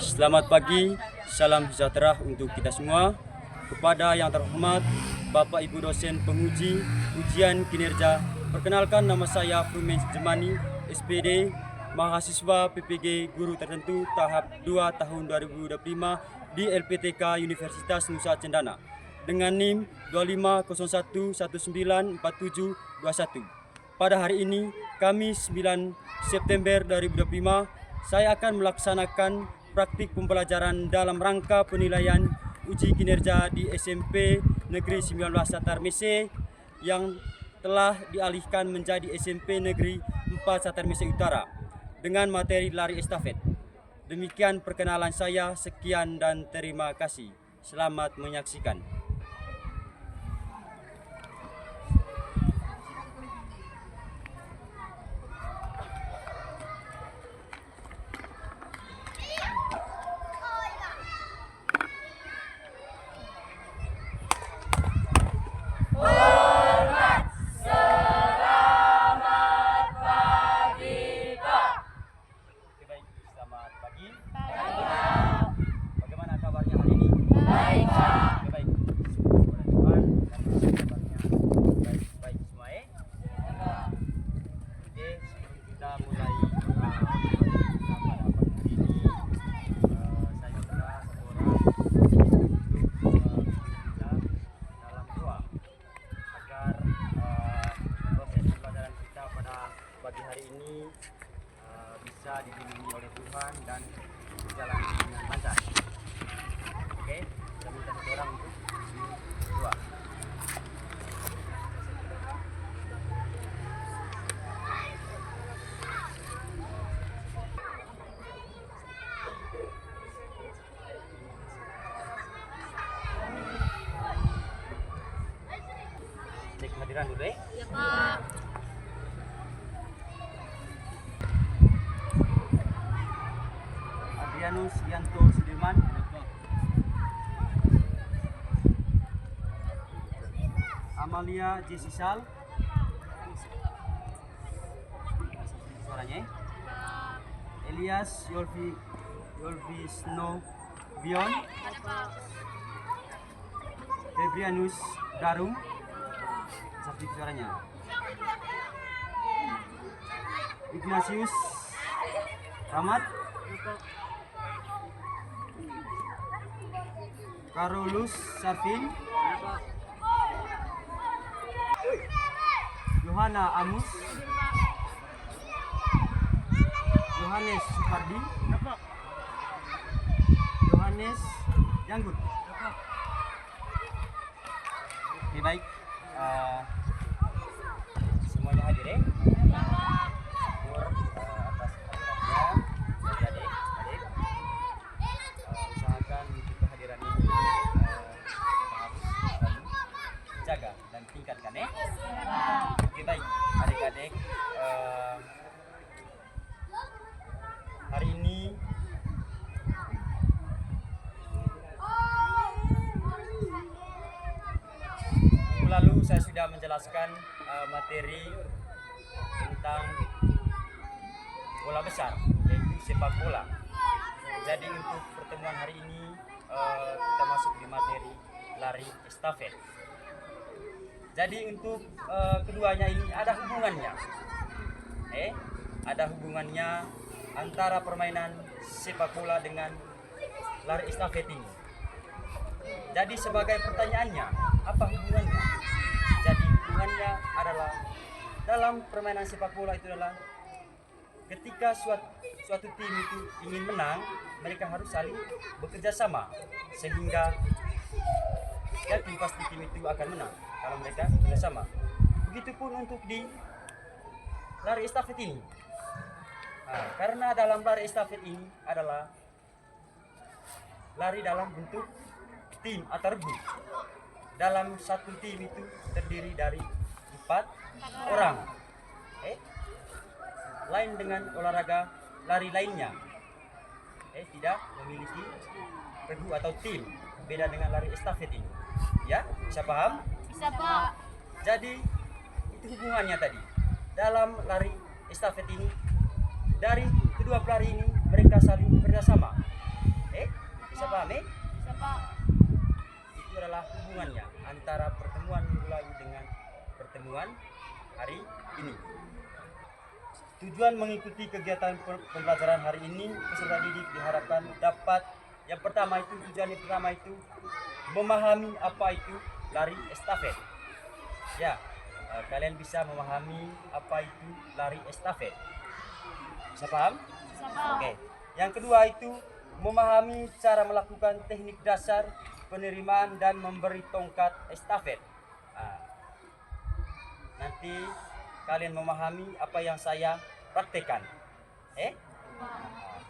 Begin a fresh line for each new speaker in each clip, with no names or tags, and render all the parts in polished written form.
Selamat pagi, salam sejahtera untuk kita semua. Kepada yang terhormat Bapak Ibu dosen penguji ujian kinerja, perkenalkan nama saya Frumen Jemani, SPD, mahasiswa PPG Guru Tertentu tahap 2 tahun 2025 di LPTK Universitas Nusa Cendana dengan NIM 2501194721. Pada hari ini, Kamis 9 September 2025, saya akan melaksanakan praktik pembelajaran dalam rangka penilaian uji kinerja di SMP Negeri 19 Satar Mese yang telah dialihkan menjadi SMP Negeri 4 Satar Mese Utara dengan materi lari estafet. Demikian perkenalan saya, sekian dan terima kasih. Selamat menyaksikan. Bagaimana kabarnya hari ini? Baik, Pak. Baik. Syukur Tuhan, kabarnya baik semua ya. Oke, sebelum kita mulai pada pagi ini, saya minta satu orang untuk kita dalam doa agar proses pembelajaran kita pada pagi hari ini bisa dilindungi oleh Tuhan dan berjalan dengan lancar. Oke, kita minta satu orang untuk berdoa. Cek kehadiran dulu ya.
Ya, Pak.
Adrianus Yanto Sudirman, Amalia Jesisal, suaranya ya. Elias Yolvisno Bion, Febrianus Garung, seperti suaranya. Ignatius Rahmat, Carolus Sarfin, Yohana Amus, Yohanes Supardi, Yohanes Janggut. Oke, baik. Semuanya hadir ya. Syukur atas kehadirannya. Adik-adik, usahakan untuk kehadiran ini kita harus selalu jaga dan tingkatkan ya. Oke, baik adik-adik, hari ini lalu saya sudah menjelaskan materi tentang bola besar, yaitu sepak bola. Jadi untuk pertemuan hari ini kita masuk di materi lari estafet. Jadi untuk keduanya ini ada hubungannya. Ada hubungannya antara permainan sepak bola dengan lari estafet ini. Jadi sebagai pertanyaannya, apa hubungannya? Jadi hubungannya adalah dalam permainan sepak bola itu adalah ketika suatu tim itu ingin menang, mereka harus saling bekerja sama sehingga yakin pasti tim itu akan menang kalau mereka bekerja sama. Begitupun untuk di lari estafet ini. Nah, karena dalam lari estafet ini adalah lari dalam bentuk tim atau regu. Dalam satu tim itu terdiri dari 4 orang. Lain dengan olahraga lari lainnya. Tidak memiliki regu atau tim. Beda dengan lari estafet ini. Ya, bisa paham?
Bisa, Pak.
Jadi itu hubungannya tadi. Dalam lari estafet ini, dari kedua pelari ini mereka saling bekerjasama paham?
Bisa Pak.
Itu adalah hubungannya antara pertemuan minggu lalu dengan pertemuan hari ini. Tujuan mengikuti kegiatan pembelajaran hari ini, peserta didik diharapkan dapat yang pertama itu memahami apa itu lari estafet. Ya, kalian bisa memahami apa itu lari estafet. Bisa paham?
Bisa Pak.
Oke. Yang kedua itu memahami cara melakukan teknik dasar penerimaan dan memberi tongkat estafet. Nanti kalian memahami apa yang saya praktekkan.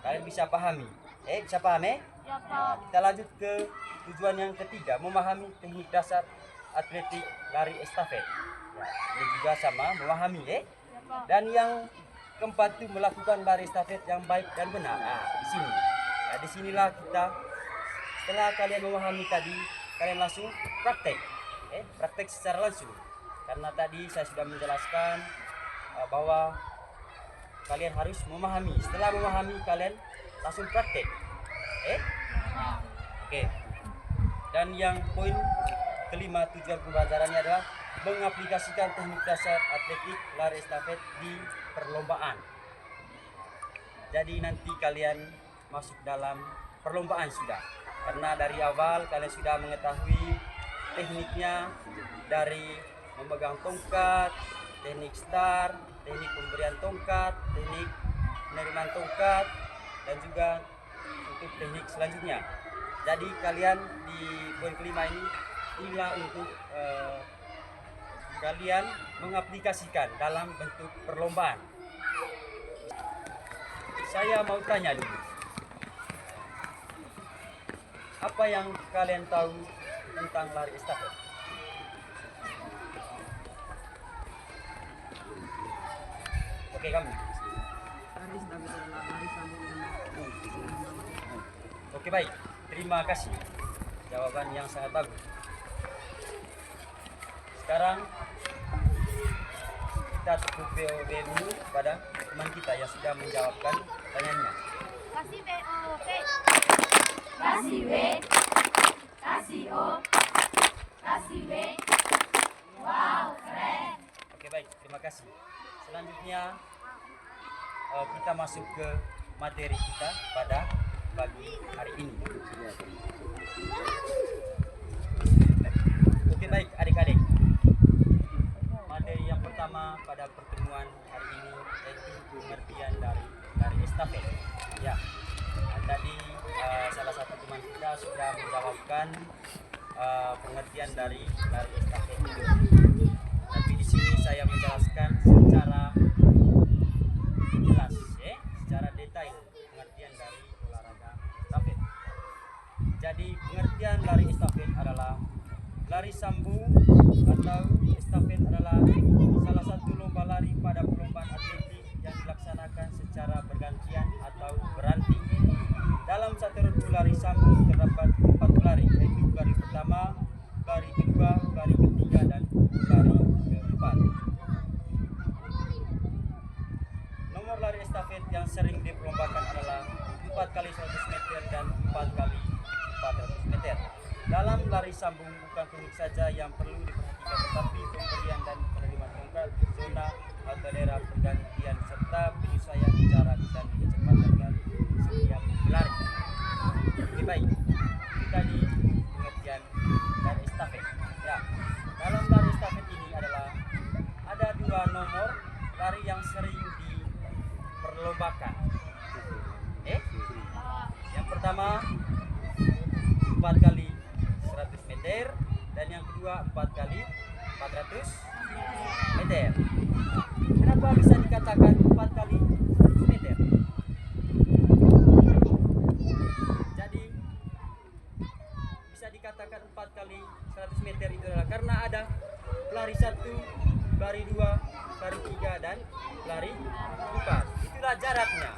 Kalian bisa pahami. Bisa paham?
Ya Pak.
Kita lanjut ke tujuan yang ketiga, memahami teknik dasar atletik lari estafet. Ya, ini juga sama memahami.
Ya Pak.
Dan yang keempat itu melakukan lari estafet yang baik dan benar. Di sini. Disinilah kita setelah kalian memahami tadi, kalian langsung praktek. Praktek secara langsung. Karena tadi saya sudah menjelaskan bahwa kalian harus memahami. Setelah memahami, kalian langsung praktek. Oke. Dan yang poin kelima, tujuan pembelajarannya adalah mengaplikasikan teknik dasar atletik lari estafet di perlombaan. Jadi nanti kalian masuk dalam perlombaan sudah. Karena dari awal kalian sudah mengetahui tekniknya, dari memegang tongkat, teknik start, teknik pemberian tongkat, teknik penerimaan tongkat, dan juga untuk teknik selanjutnya. Jadi kalian di poin kelima ini inilah untuk kalian mengaplikasikan dalam bentuk perlombaan. Saya mau tanya dulu, apa yang kalian tahu tentang lari estafet? Oke, kamu. Oke, baik. Terima kasih. Jawaban yang sangat bagus. Sekarang kita cukup VOB dulu pada teman kita yang sudah menjawabkan pertanyaannya.
Kasih VOP. Kasih W. Kasih O. Kasih W. Wow, keren.
Oke, baik. Terima kasih. Selanjutnya kita masuk ke materi kita pada pagi hari ini. Oke, baik adik-adik. Materi yang pertama pada pertemuan hari ini yaitu pengertian dari estafet. Ya, tadi salah satu teman kita sudah menjawabkan pengertian dari estafet itu. Tapi di sini saya menjelaskan secara jelas, secara detail pengertian dari olahraga estafet. Jadi pengertian lari estafet adalah lari sambung atau estafet adalah salah satu lomba lari pada perlombaan atletik yang dilaksanakan secara bergantian atau berhenti. Dalam satu regu lari sambung terdapat 4 pelari, yaitu pelari pertama, pelari kedua, pelari ketiga, dan pelari keempat. Nomor lari estafet yang sering diperlombakan adalah 4 kali 100 meter dan 4 kali 400 meter. Dalam lari sambung bukan teknik saja yang perlu diperhatikan, tetapi pemberian dan penerimaan tongkat, zona atau daerah pergantian serta penyesuaian jarak dan kecepatan dari setiap pelari. Oke, baik. Kita di pengertian lari estafet. Ya, dalam lari estafet ini ada 2 nomor lari yang sering diperlombakan. Yang pertama 4 kali 100 meter dan yang kedua 4 kali 400 meter. Kenapa bisa dikatakan 4 kali 100 meter? Jadi bisa dikatakan 4 kali 100 meter itu adalah karena ada pelari 1, pelari 2, pelari 3 dan pelari 4. Itulah jaraknya.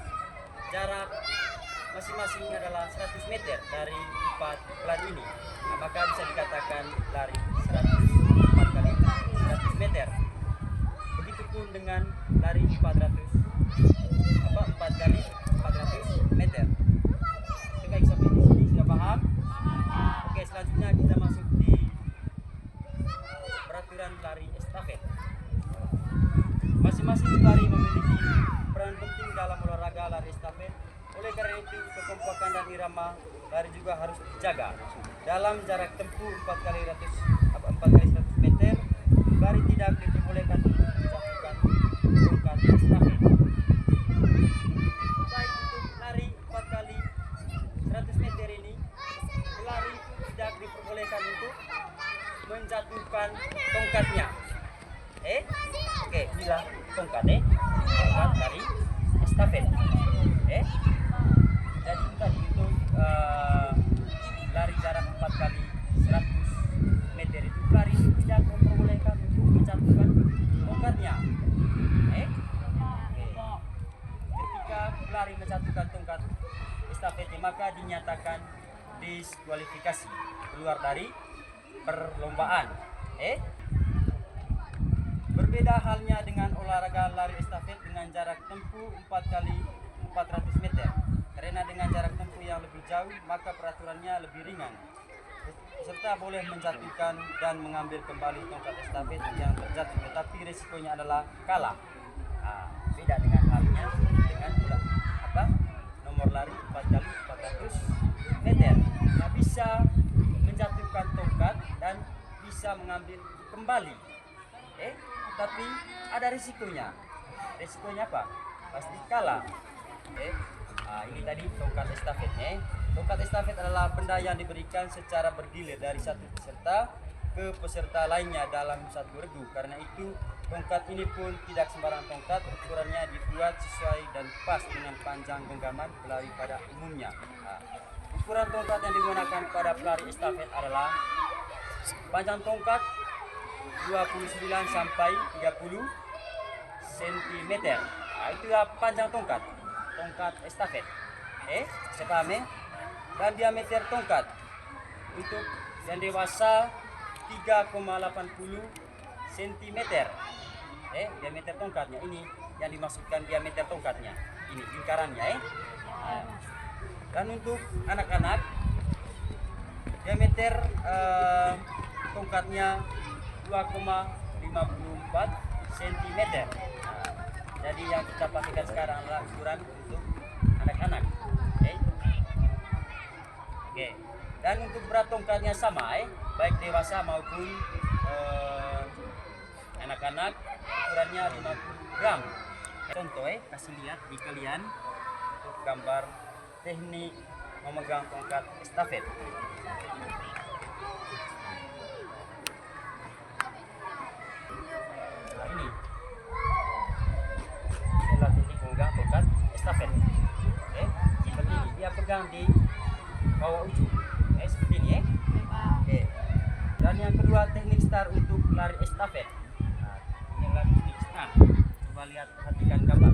Jarak masing-masing adalah 100 meter dari 4 pelari ini. Maka bisa dikatakan lari 4 kali 100 meter. Begitupun dengan lari 4 kali 400 meter. Oke, baik, sampai di sini sudah paham? karena itu kekompakan dan irama lari juga harus dijaga. Dalam jarak tempuh 4 kali 100 meter, lari tidak diperbolehkan untuk menjatuhkan tongkat estafet. Baik untuk lari 4 kali 100 meter ini, pelari tidak diperbolehkan untuk menjatuhkan tongkatnya. Oke, inilah tongkat tongkat dari estafet. Jadi itu tadi untuk lari jarak 4 kali 100 meter itu pelari tidak diperbolehkan untuk menjatuhkan tongkatnya. Ketika pelari menjatuhkan tongkat estafetnya, maka dinyatakan diskualifikasi, keluar dari perlombaan. Berbeda halnya dengan olahraga lari estafet dengan jarak tempuh 4 kali 400 meter. Karena dengan jarak tempuh yang lebih jauh, maka peraturannya lebih ringan. Peserta boleh menjatuhkan dan mengambil kembali tongkat estafet yang terjatuh, tetapi risikonya adalah kalah. Beda dengan halnya dengan nomor lari 4 kali 400 meter. Nah, bisa menjatuhkan tongkat dan bisa mengambil kembali. Tapi ada risikonya. Risikonya apa? Pasti kalah. Ini tadi tongkat estafetnya. Tongkat estafet adalah benda yang diberikan secara bergilir dari satu peserta ke peserta lainnya dalam satu regu. Karena itu tongkat ini pun tidak sembarang tongkat, ukurannya dibuat sesuai dan pas dengan panjang genggaman pelari pada umumnya. Ukuran tongkat yang digunakan pada pelari estafet adalah panjang tongkat 29 sampai 30 cm. Itulah panjang tongkat estafet. Saya paham ya? Dan diameter tongkat untuk yang dewasa 3,80 cm. Diameter tongkatnya ini yang dimaksudkan diameter tongkatnya. Ini lingkarannya Dan untuk anak-anak diameter tongkatnya 2,54 cm. Jadi yang kita pastikan sekarang adalah ukuran untuk anak-anak. Oke. Dan untuk berat tongkatnya sama, baik dewasa maupun anak-anak, ukurannya 50 gram. Contoh, kasih lihat di kalian untuk gambar teknik memegang tongkat estafet. Ini adalah teknik memegang tongkat estafet. Seperti ini, dia pegang di bawah ujung, seperti ini. Dan yang kedua teknik start untuk lari estafet. Ini adalah teknik start. Coba lihat, perhatikan gambar.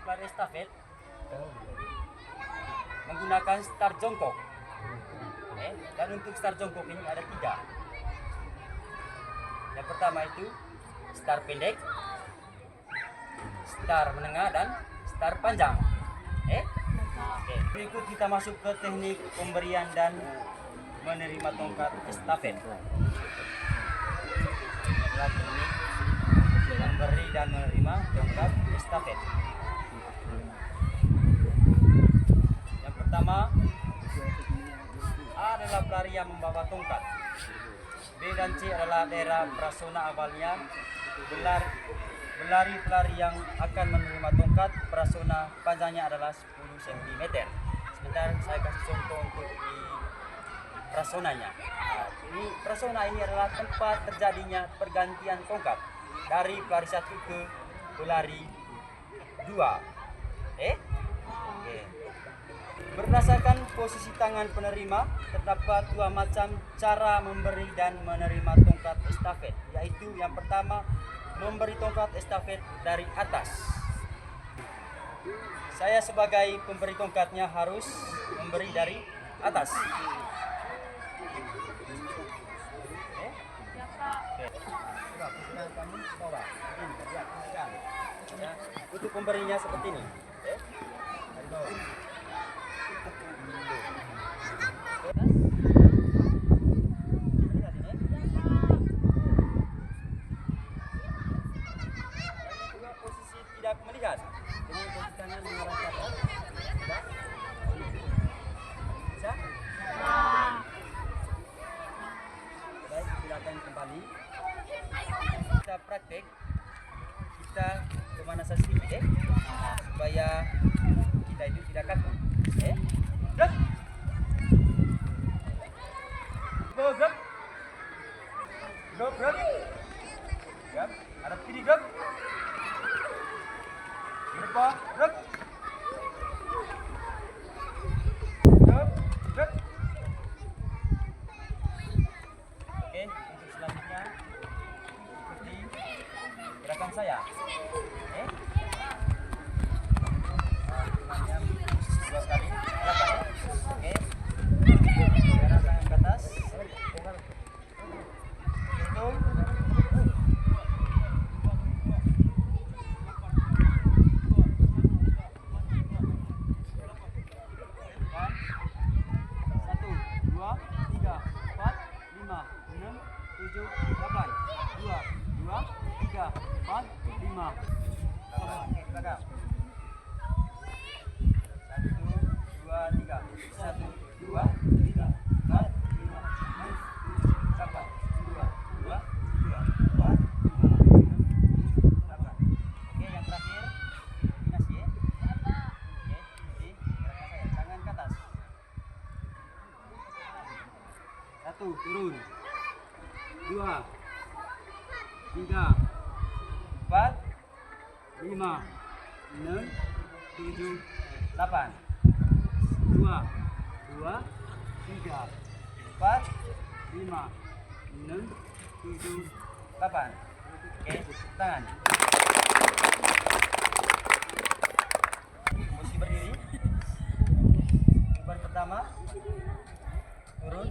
Lari estafet menggunakan start jongkok. Dan untuk start jongkok ini ada 3. Yang pertama itu start pendek, start menengah, dan start panjang. Berikut kita masuk ke teknik pemberian dan menerima tongkat estafet. Adalah teknik memberi dan menerima tongkat estafet. Yang pertama A adalah pelari yang membawa tongkat. B dan C adalah daerah prasona awalnya. Pelari yang akan menerima tongkat prasona panjangnya adalah 10 cm. Sebentar saya kasih contoh untuk di prasonanya. Ini prasona ini adalah tempat terjadinya pergantian tongkat dari pelari 1 ke pelari 2. Berdasarkan posisi tangan penerima, terdapat 2 macam cara memberi dan menerima tongkat estafet, yaitu yang pertama, memberi tongkat estafet dari atas. Saya sebagai pemberi tongkatnya harus memberi dari atas. Untuk pemberinya seperti ini. Dari tiga kaki. Oke. Gerak. Go, gerak. Go, gerak. Gerak. Hadap kiri, gerak. Di depan, gerak. Gerak. Gerak. Oke, untuk selanjutnya ikuti gerakan saya. Oke. Tangannya dua kali. Oke. Sekarang tangan ke atas. Hitung. Satu, dua, tiga, empat, lima, enam, tujuh, delapan. Dua, dua, tiga, empat, lima. Oke, belakang. Satu, dua, tiga, empat, lima, enam, delapan. Dua, dua, tiga, empat, lima, enam, delapan. Oke, yang terakhir. Kombinasi ya. Oke, ikuti gerakan saya. Tangan ke atas. Satu, turun. Dua, tiga, empat, lima, enam, tujuh, delapan. Dua, dua, tiga, empat, lima, enam, tujuh, delapan. Oke, tangan. Posisi berdiri. Beban pertama, turun.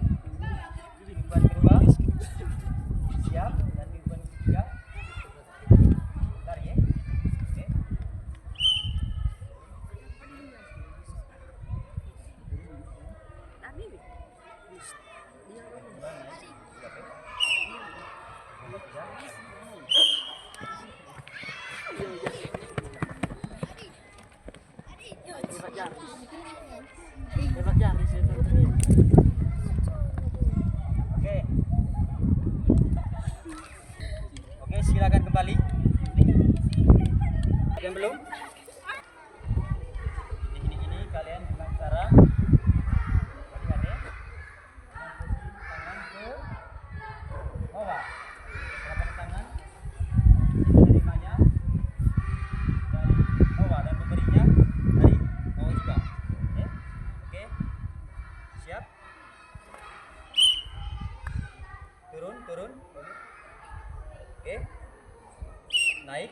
Beban kedua, siap. Dan beban ketiga, lari ya. Oke. Oke. Oke, silakan kembali. Yang belum? Ini kalian dengan cara lihat ya. Tangan ke bawah. Telapak tangan menerimanya dari bawah dan memberinya dari bawah juga. Oke. Oke. Siap. Turun, turun. Oke. Naik.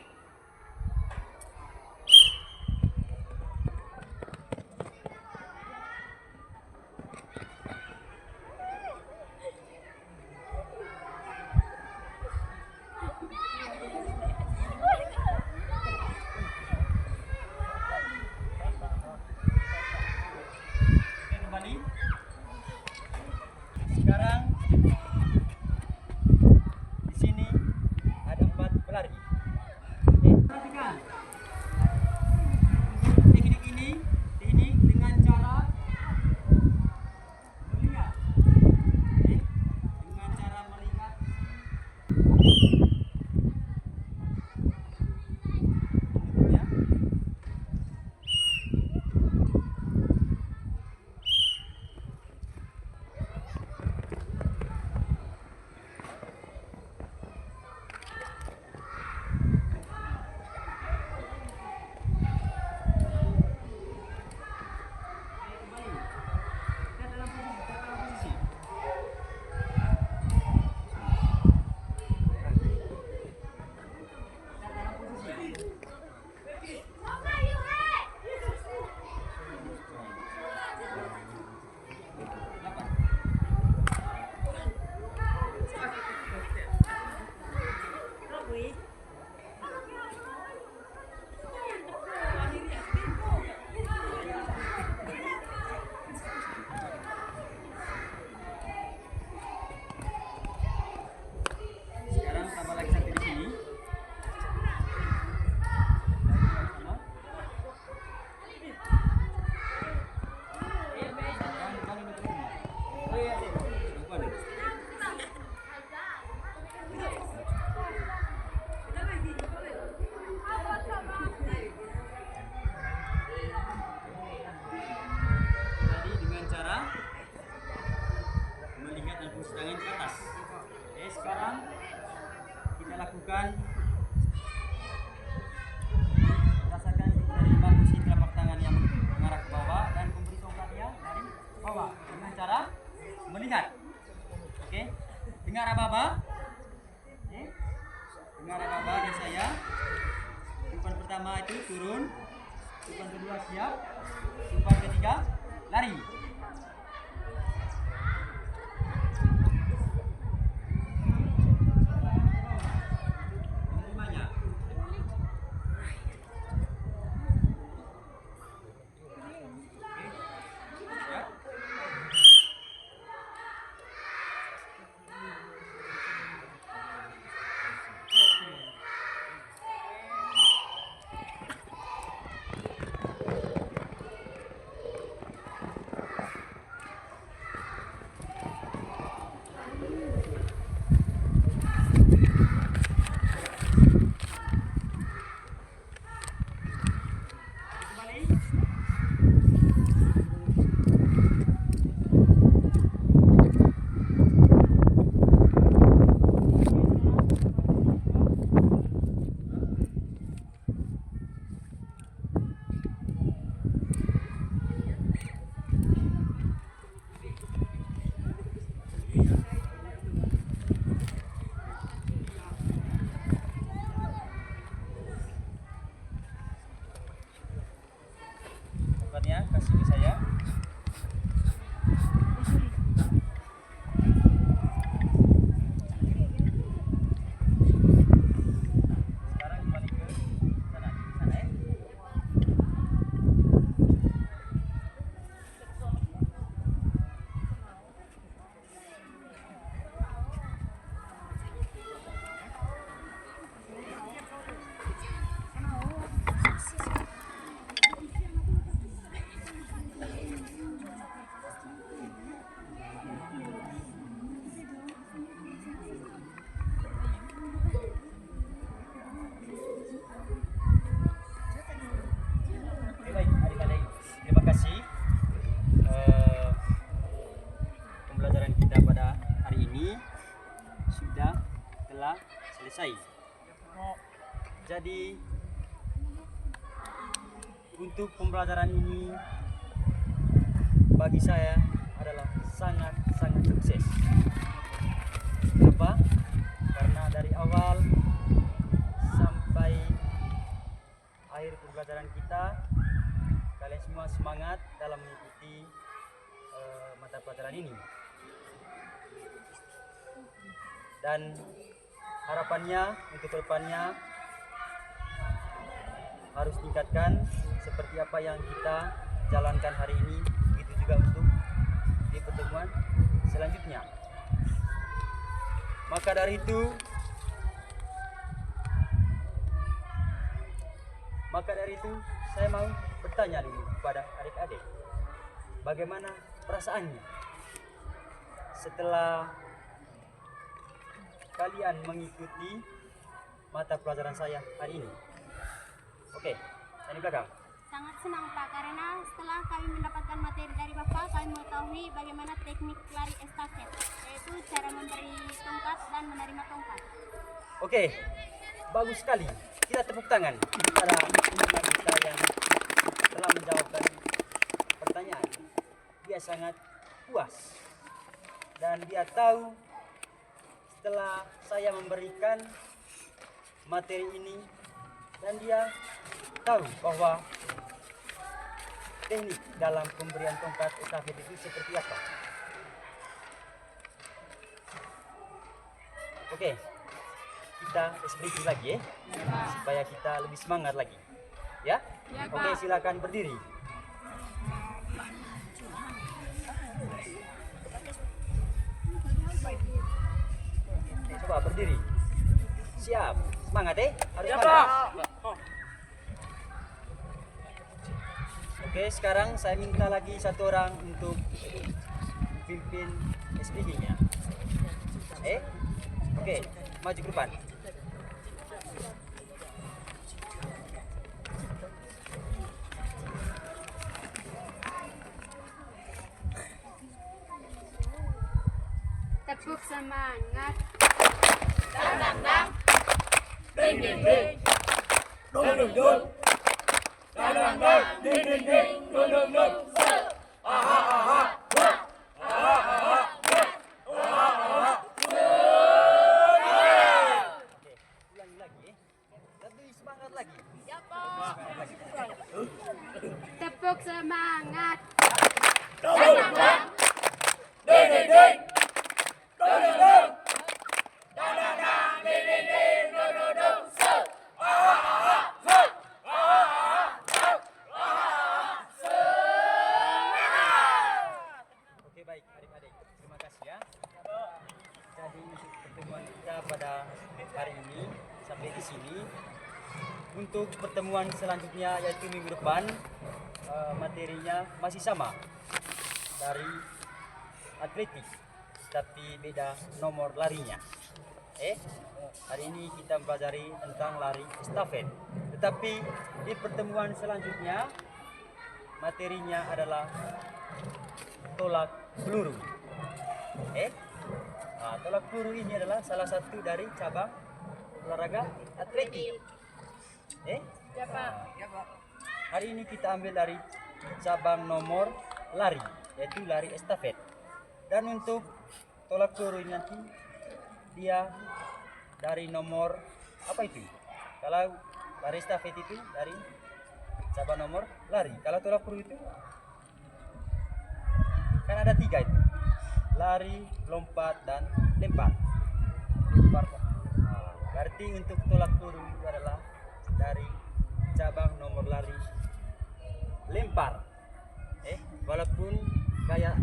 dengar apa-apa? Dengar apa-apa dari saya. Umpan pertama itu turun. Umpan kedua siap. Umpan ketiga lari. Menerimanya. Ya. Umpannya kasih ke saya. Sekarang kembali ke sana, sana ya. Oke, baik adik-adik, terima kasih. Pembelajaran kita pada hari ini telah selesai. Jadi untuk pembelajaran ini bagi saya adalah sangat-sangat sukses. Kenapa? Karena dari awal sampai akhir pembelajaran kita, kalian semua semangat dalam mengikuti mata pelajaran ini. Dan harapannya untuk kedepannya harus tingkatkan seperti apa yang kita jalankan hari ini, begitu juga untuk di pertemuan selanjutnya. Maka dari itu saya mau bertanya dulu kepada adik-adik, bagaimana perasaannya setelah kalian mengikuti mata pelajaran saya hari ini? Oke, saya di belakang.
Sangat senang Pak, karena setelah kami mendapatkan materi dari Bapak, kami mengetahui bagaimana teknik lari estafet, yaitu cara memberi tongkat dan menerima tongkat.
Oke, bagus sekali. Kita tepuk tangan kepada anak kita yang telah menjawabkan pertanyaan. Dia sangat puas dan dia tahu setelah saya memberikan materi ini, dan dia tahu bahwa teknik dalam pemberian tongkat estafet itu seperti apa. Oke, kita seperti lagi ya, supaya kita lebih semangat lagi. Ya? Oke, silakan berdiri. Coba berdiri. Siap. Semangat harus semangat. Oke, sekarang saya minta lagi satu orang untuk pimpin SPG-nya. Oke, maju ke depan.
Tepuk semangat.
Dang dang dang, ding ding ding, dung dung dung, dang dang dang, ding ding ding, dung dung dung, aha aha, wah, aha aha, wah, aha aha, wah.
Untuk semangat.
Dong dong dong. Ding ding ding. Dong dong dong. Dang dang dang. Ding ding ding. Dong dong dong. So.
Oke, baik adik-adik, terima kasih ya. Jadi untuk pertemuan kita pada hari ini sampai di sini. Untuk pertemuan selanjutnya yaitu minggu depan, materinya masih sama dari atletik, tapi beda nomor larinya. Hari ini kita mempelajari tentang lari estafet, tetapi di pertemuan selanjutnya materinya adalah tolak peluru. Tolak peluru ini adalah salah satu dari cabang olahraga atletik.
Ya Pak.
Hari ini kita ambil dari cabang nomor lari, yaitu lari estafet. Dan untuk tolak peluru ini nanti dia dari nomor apa itu? Kalau lari estafet itu dari cabang nomor lari. Kalau tolak peluru itu kan ada 3 itu: lari, lompat, dan lempar. Berarti untuk tolak peluru itu adalah dari cabang nomor lari lempar. Walaupun kayak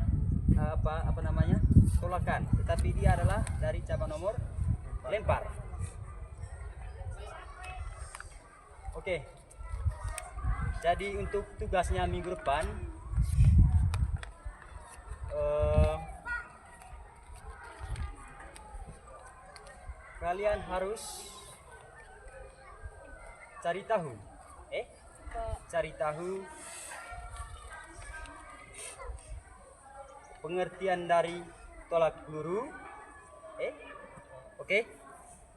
apa namanya tolakan, tetapi dia adalah dari cabang nomor lempar. Oke. Jadi untuk tugasnya minggu depan, kalian harus cari tahu, cari tahu pengertian dari tolak peluru. Oke,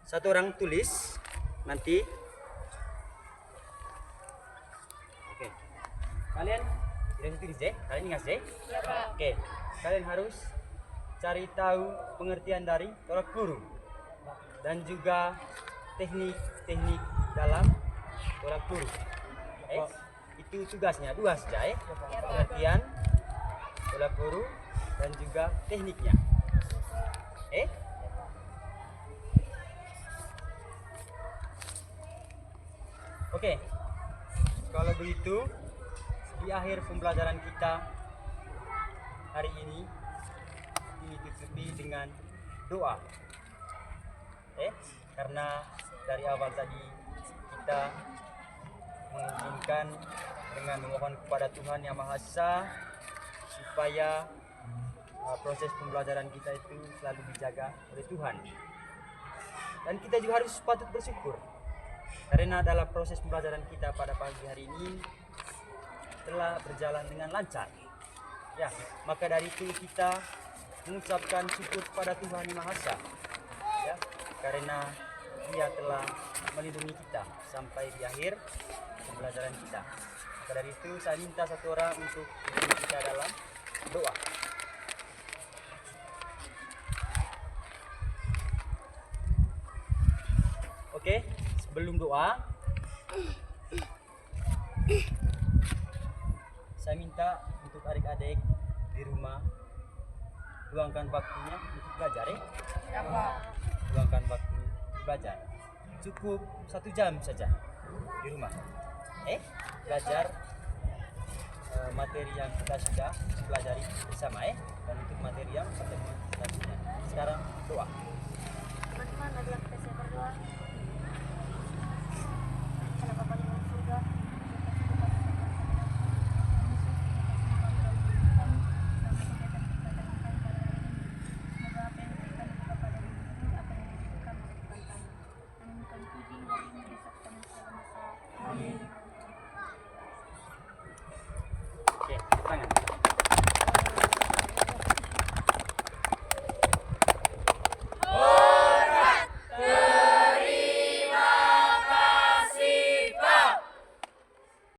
satu orang tulis nanti. Oke, kalian tidak tulis kalian ingat
Ya Pak.
Oke, kalian harus cari tahu pengertian dari tolak peluru dan juga teknik-teknik dalam tolak peluru. Itu tugasnya 2 saja, pengertian tolak peluru dan juga tekniknya. Oke, kalau begitu di akhir pembelajaran kita hari ini ditutupi dengan doa. Karena dari awal tadi kita menginginkan dengan memohon kepada Tuhan Yang Maha Esa supaya proses pembelajaran kita itu selalu dijaga oleh Tuhan. Dan kita juga harus patut bersyukur karena dalam proses pembelajaran kita pada pagi hari ini telah berjalan dengan lancar. Ya, maka dari itu kita mengucapkan syukur kepada Tuhan Yang Maha Esa. Ya, karena Dia telah melindungi kita sampai di akhir pembelajaran kita. Maka dari itu saya minta satu orang untuk memimpin kita dalam doa. Oke, sebelum doa saya minta untuk adik-adik di rumah luangkan waktunya untuk belajar. Luangkan waktu belajar. Cukup 1 jam saja di rumah. Belajar materi yang kita sudah pelajari bersama. Dan untuk materi yang pertemuan selanjutnya. Sekarang doa.
Teman-teman, marilah kita berdoa.